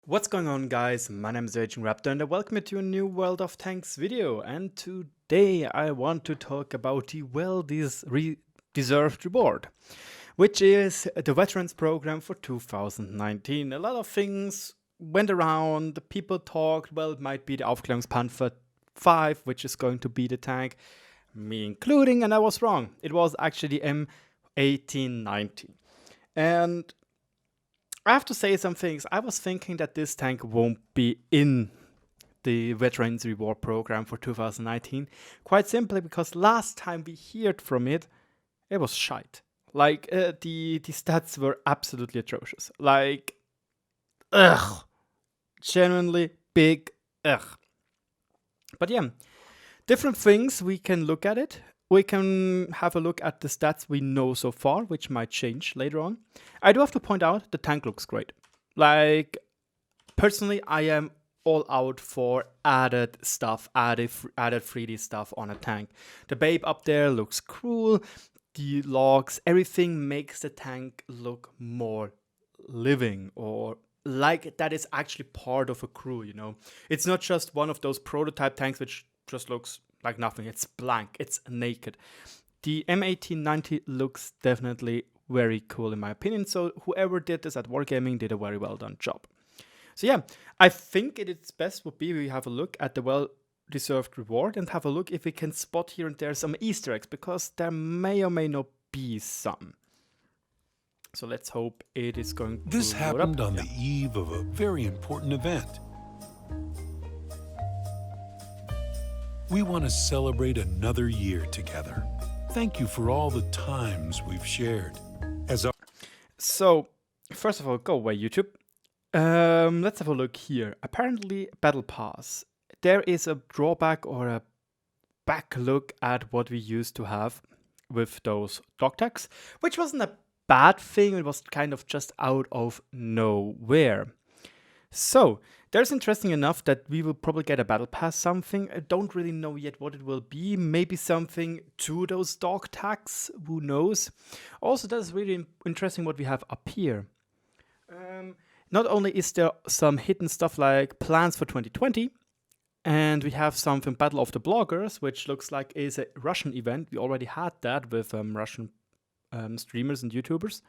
What's going on, guys? My name is RagingRaptor and I welcome you to a new World of Tanks video. And today I want to talk about the deserved reward, which is the Veterans Program for 2019. A lot of things went around, people talked, well, it might be the Aufklärungspanzer 5, which is going to be the tank, me including, and I was wrong. It was actually the M1890. And I have to say some things. I was thinking that this tank won't be in the Veterans Reward Program for 2019. Quite simply because last time we heard from it, it was shite. Like, the stats were absolutely atrocious. Like, ugh. Genuinely big ugh. But yeah, different things we can look at it. We can have a look at the stats we know so far, which might change later on. I do have to point out the tank looks great. Like, personally, I am all out for added stuff, added 3D stuff on a tank. The babe up there looks cool. The logs, everything makes the tank look more living, or like that is actually part of a crew, you know? It's not just one of those prototype tanks which just looks like nothing. It's blank, it's naked. The M1890 looks definitely very cool in my opinion, so whoever did this at Wargaming did a very well done job. So yeah, I think its best would be we have a look at the well-deserved reward and have a look if we can spot here and there some Easter eggs, because there may or may not be some. So let's hope it is going to This happened on the eve of a very important event. We want to celebrate another year together. Thank you for all the times we've shared. So, first of all, go away, YouTube. Let's have a look here. Apparently, Battle Pass. There is a drawback or a back look at what we used to have with those dog tags, which wasn't a bad thing. It was kind of just out of nowhere. So, there's interesting enough that we will probably get a battle pass something. I don't really know yet what it will be. Maybe something to those dog tags, who knows. Also, that's really interesting what we have up here. Not only is there some hidden stuff like plans for 2020, and we have something Battle of the Bloggers, which looks like is a Russian event. We already had that with Russian streamers and YouTubers.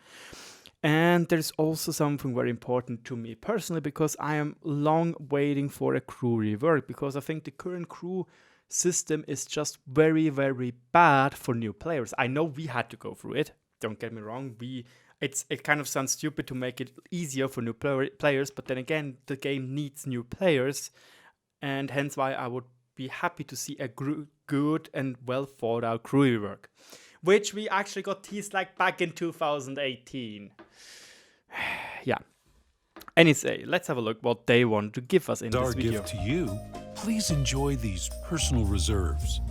And there's also something very important to me personally, because I am long waiting for a crew rework, because I think the current crew system is just very, very bad for new players. I know we had to go through it, don't get me wrong. It kind of sounds stupid to make it easier for new players, but then again, the game needs new players, and hence why I would be happy to see a good and well thought out crew rework, which we actually got teased like back in 2018. Yeah. Anyway, let's have a look what they want to give us in this video. Our gift to you. Please enjoy these personal reserves.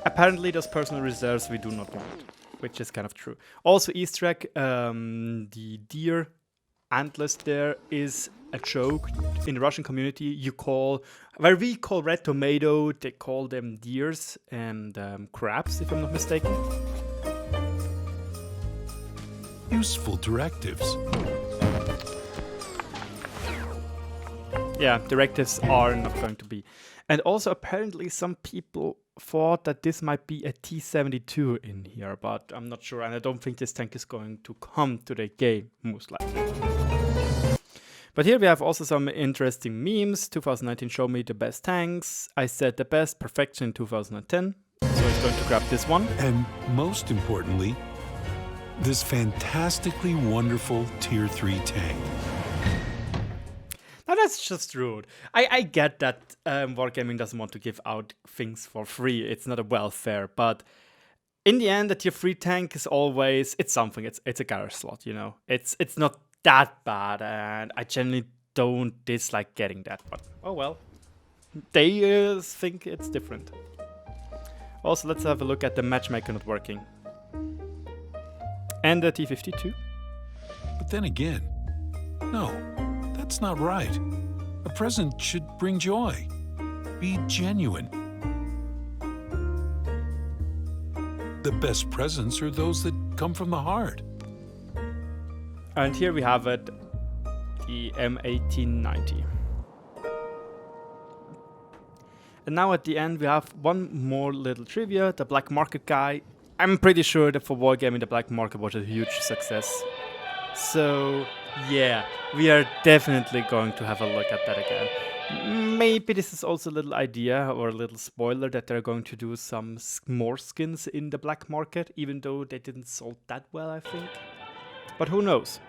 Apparently, those personal reserves we do not want, which is kind of true. Also, Easter egg, the deer antlers there is a joke in the Russian community. Where we call red tomato, they call them deers and crabs, if I'm not mistaken. Useful directives. Yeah, directives are not going to be. And also, apparently, some people thought that this might be a T-72 in here, but I'm not sure, and I don't think this tank is going to come to the game, most likely. But here we have also some interesting memes. 2019 showed me the best tanks. I said the best, perfection in 2010. So it's going to grab this one. And most importantly, this fantastically wonderful Tier 3 tank. Now that's just rude. I get that Wargaming doesn't want to give out things for free. It's not a welfare, but in the end, the Tier 3 tank is always, it's something. It's a garage slot, you know. It's not that bad, and I generally don't dislike getting that, but oh well. They think it's different. Also, let's have a look at the matchmaker not working. And the T-52. But then again, no, that's not right. A present should bring joy. Be genuine. The best presents are those that come from the heart. And here we have it. the M1890. And now at the end we have one more little trivia. The black market guy. I'm pretty sure that for wargaming the black market was a huge success. So yeah, we are definitely going to have a look at that again. Maybe this is also a little idea or a little spoiler that they're going to do some more skins in the black market, even though they didn't sold that well, I think. But who knows?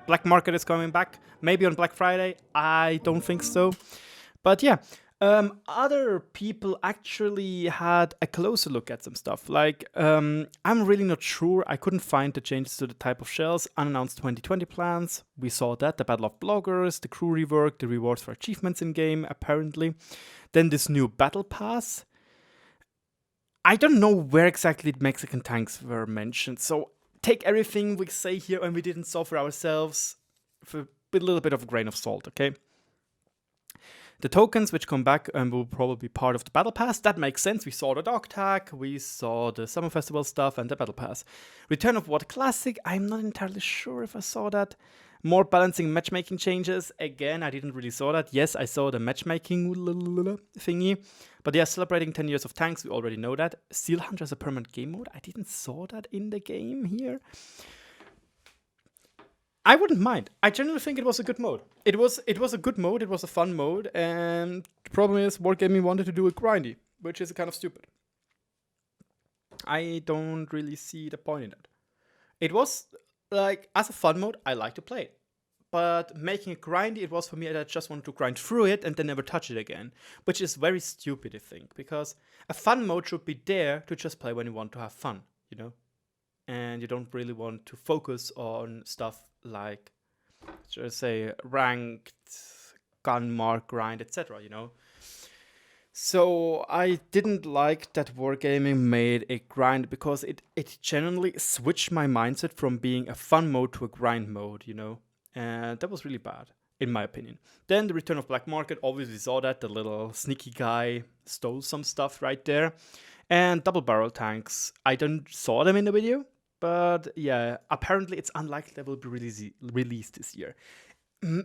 Black market is coming back, maybe on Black Friday. I don't think so. But yeah, other people actually had a closer look at some stuff. Like, I'm really not sure. I couldn't find the changes to the type of shells, unannounced 2020 plans. We saw that, the Battle of Bloggers, the crew rework, the rewards for achievements in game, apparently. Then this new battle pass. I don't know where exactly Mexican tanks were mentioned. So take everything we say here and we didn't solve for ourselves with a little bit of a grain of salt, okay? The tokens which come back and will probably be part of the battle pass, that makes sense. We saw the dog tag, we saw the summer festival stuff and the battle pass. Return of What Classic, I'm not entirely sure if I saw that. More balancing matchmaking changes, again, I didn't really saw that. Yes, I saw the matchmaking thingy. But yeah, celebrating 10 years of tanks, we already know that. Steel Hunter as a permanent game mode, I didn't saw that in the game here. I wouldn't mind. I generally think it was a good mode. It was a good mode, it was a fun mode, and the problem is Wargaming wanted to do it grindy, which is kind of stupid. I don't really see the point in it. It was, like, as a fun mode, I like to play it. But making it grindy, it was for me that I just wanted to grind through it and then never touch it again. Which is very stupid, I think, because a fun mode should be there to just play when you want to have fun, you know? And you don't really want to focus on stuff like, just say, ranked, gun mark, grind, etc., you know? So I didn't like that Wargaming made a grind because it generally switched my mindset from being a fun mode to a grind mode, you know? And that was really bad, in my opinion. Then the Return of Black Market, obviously saw that, the little sneaky guy stole some stuff right there. And double barrel tanks, I don't saw them in the video, but yeah, apparently it's unlikely they will be released this year.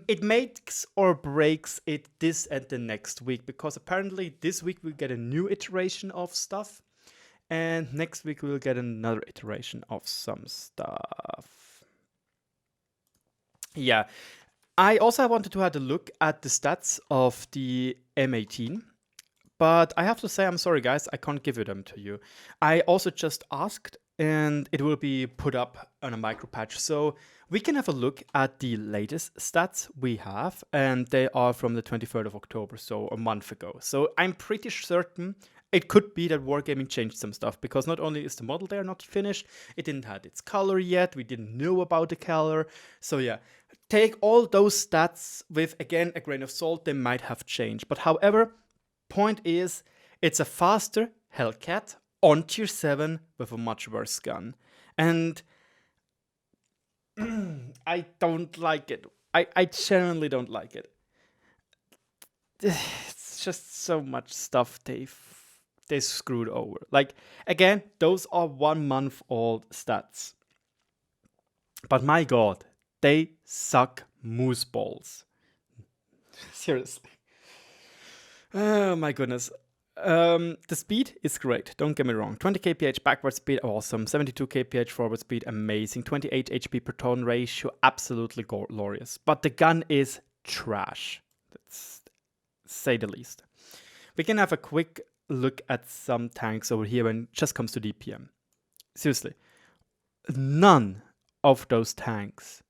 It makes or breaks it this and the next week, because apparently this week we'll get a new iteration of stuff, and next week we'll get another iteration of some stuff. Yeah, I also wanted to have a look at the stats of the M18, but I have to say, I'm sorry guys, I can't give them to you. I also just asked, and it will be put up on a micro patch. So we can have a look at the latest stats we have, and they are from the 23rd of October, so a month ago. So I'm pretty certain it could be that Wargaming changed some stuff, because not only is the model there not finished, it didn't have its color yet, we didn't know about the color. So yeah, take all those stats with, again, a grain of salt, they might have changed. But however, point is, it's a faster Hellcat on tier 7 with a much worse gun. And I don't like it. I genuinely don't like it. It's just so much stuff they screwed over. Like, again, those are 1 month old stats. But my god, they suck moose balls. Seriously. Oh my goodness. The speed is great, don't get me wrong. 20 kph backward speed, awesome. 72 kph forward speed, amazing. 28 HP per ton ratio, absolutely glorious. But the gun is trash, let's say the least. We can have a quick look at some tanks over here when it just comes to DPM. Seriously, none of those tanks,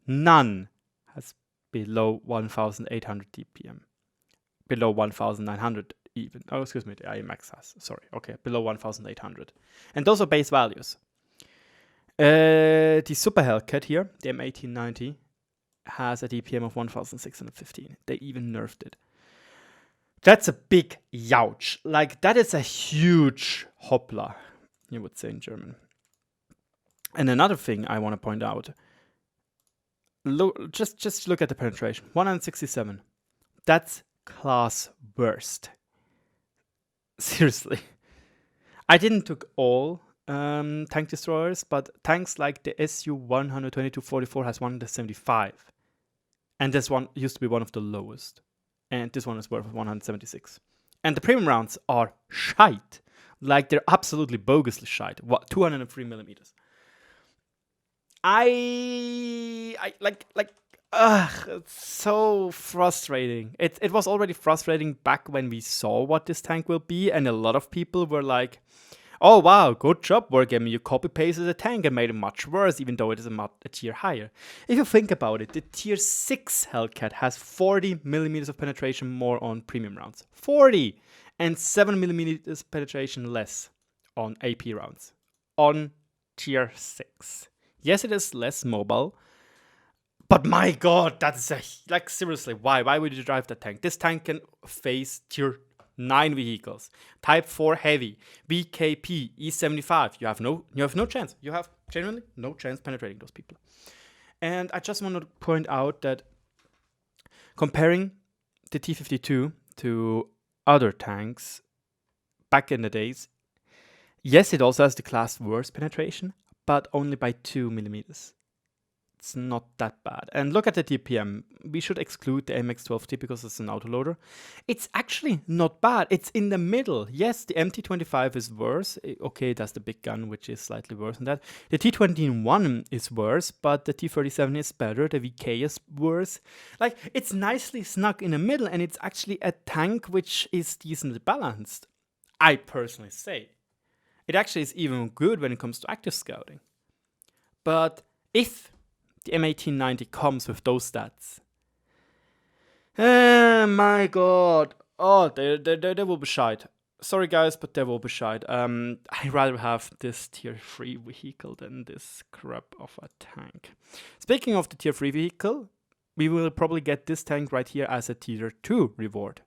none has below 1800 DPM. Below 1900 even. Oh, excuse me, the IMAX has. Sorry. Okay, below 1800. And those are base values. The Super Hellcat here, the M1890, has a DPM of 1615. They even nerfed it. That's a big youch. Like, that is a huge hoppla, you would say in German. And another thing I want to point out. Look, just look at the penetration. 167. That's class worst. Seriously. I didn't took all tank destroyers, but tanks like the SU-122-44 has 175. And this one used to be one of the lowest. And this one is worth 176. And the premium rounds are shite. Like, they're absolutely bogusly shite. What, 203 millimeters. It's so frustrating. It was already frustrating back when we saw what this tank will be, and a lot of people were like, oh wow, good job, Wargaming, you copy-pasted the tank and made it much worse, even though it is a tier higher. If you think about it, the tier 6 Hellcat has 40 millimeters of penetration more on premium rounds. 40! And 7 millimeters penetration less on AP rounds. On tier 6. Yes, it is less mobile, but my god, that's like, seriously, why? Why would you drive that tank? This tank can face tier 9 vehicles, Type 4 heavy, VKP, E75. You have no chance. You have genuinely no chance penetrating those people. And I just want to point out that comparing the T-52 to other tanks back in the days, yes, it also has the class worst penetration, but only by 2 millimeters. It's not that bad. And look at the DPM. We should exclude the MX-12T because it's an autoloader. It's actually not bad. It's in the middle. Yes, the MT-25 is worse. Okay, that's the big gun, which is slightly worse than that. The T-21 is worse, but the T-37 is better. The VK is worse. Like, it's nicely snuck in the middle, and it's actually a tank which is decently balanced. I personally say. It actually is even good when it comes to active scouting. But if the M1890 comes with those stats, my god. Oh, they will be shite. Sorry guys, but they will be shite. I'd rather have this tier 3 vehicle than this crap of a tank. Speaking of the tier 3 vehicle, we will probably get this tank right here as a tier 2 reward.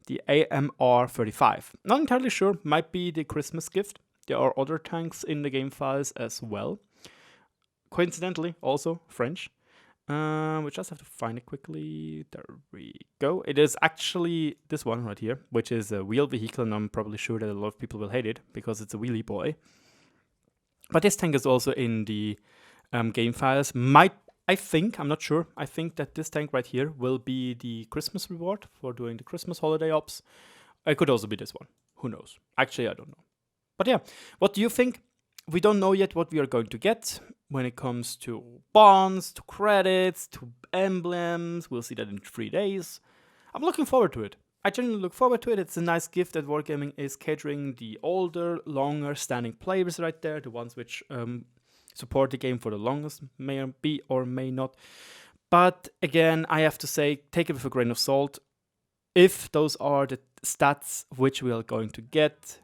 The AMR-35. Not entirely sure, might be the Christmas gift. There are other tanks in the game files as well. Coincidentally, also French. We just have to find it quickly. There we go. It is actually this one right here, which is a wheel vehicle, and I'm probably sure that a lot of people will hate it because it's a wheelie boy. But this tank is also in the game files. I'm not sure. I think that this tank right here will be the Christmas reward for doing the Christmas holiday ops. It could also be this one. Who knows? Actually, I don't know. But yeah, what do you think? We don't know yet what we are going to get when it comes to bonds, to credits, to emblems. We'll see that in 3 days. I'm looking forward to it. I genuinely look forward to it. It's a nice gift that Wargaming is catering the older, longer standing players right there, the ones which support the game for the longest, may be or may not. But again, I have to say, take it with a grain of salt. If those are the stats which we are going to get,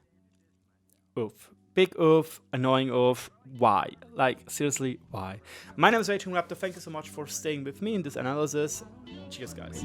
oof. Big oof, annoying oof, why? Like, seriously, why? My name is RagingRaptor, thank you so much for staying with me in this analysis. Cheers, guys.